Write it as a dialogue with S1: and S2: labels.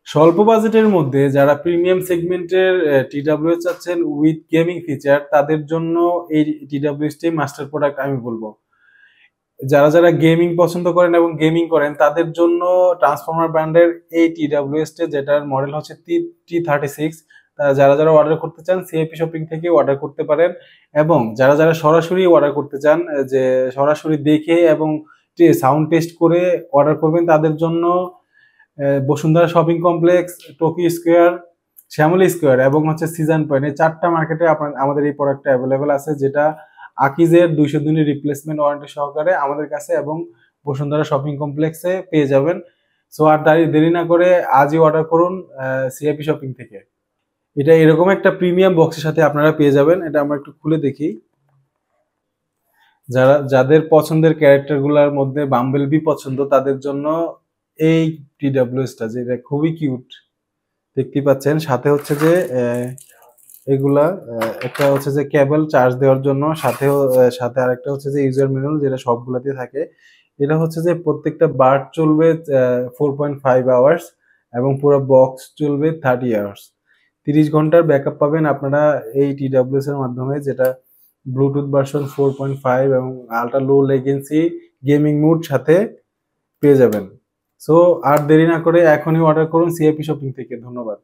S1: স্বল্প বাজেটের মধ্যে যারা প্রিমিয়াম সেগমেন্টের টিডাব্লিউএস চাচ্ছেন উইথ গেমিং ফিচার, তাদের জন্য এই টিডাব্লিউএসটি মাস্টার প্রোডাক্ট আমি বলবো। যারা যারা গেমিং পছন্দ করেন এবং গেমিং করেন তাদের জন্য ট্রান্সফর্মার ব্র্যান্ডের এই টিডাব্লিউএসটি, যেটার মডেল হচ্ছে T36, যারা যারা অর্ডার করতে চান সিএপি শপিং থেকে অর্ডার করতে পারেন। এবং যারা যারা সরাসরি অর্ডার করতে চান, যে সরাসরি দেখে এবং সাউন্ড টেস্ট করে অর্ডার করবেন, তাদের জন্য Bashundhara shopping complex, Tokyo square, Shyamoli square এবং হচ্ছে সিজন পয়েন্ট, এই 4টা মার্কেটে আমাদের এই প্রোডাক্টটা অ্যাভেলেবেল আছে, যেটা আকিজের 200 দিনের রিপ্লেসমেন্ট ওয়ারেন্টি সহকারে আমাদের কাছে এবং বসুন্ধরা শপিং কমপ্লেক্সে পেয়ে যাবেন। সো আর দেরি না করে আজই অর্ডার করুন সিআইপি শপিং থেকে। এটা এরকম একটা প্রিমিয়াম বক্সের সাথে আপনারা পেয়ে যাবেন। এটা আমরা একটু খুলে দেখি। যাদের পছন্দের ক্যারেক্টারগুলোর মধ্যে বাম্বেলবি পছন্দ, তাদের জন্য এই টিডাব্লিউএসটা, যেটা খুবই কিউট দেখতে পাচ্ছেন। সাথে হচ্ছে যে এগুলা একটা হচ্ছে যে কেবল চার্জ দেওয়ার জন্য, সাথে আরেকটা হচ্ছে যে ইউজার ম্যানুয়াল, যেটা সবগুলাতে থাকে। এটা হচ্ছে যে প্রত্যেকটা বার চলবে 4.5 আওয়ার্স এবং পুরো বক্স চলবে 30 আওয়ার্স। 30 ঘন্টার ব্যাকআপ পাবেন আপনারা এই টিডাব্লিউএস এর মাধ্যমে, যেটা ব্লুটুথ ভার্সন 4.5 এবং আল্ট্রা লো লেগেন্সি গেমিং মোড সাথে পেয়ে যাবেন। সো আর দেরি না করে এখনই অর্ডার করুন সিআইপি শপিং থেকে। ধন্যবাদ।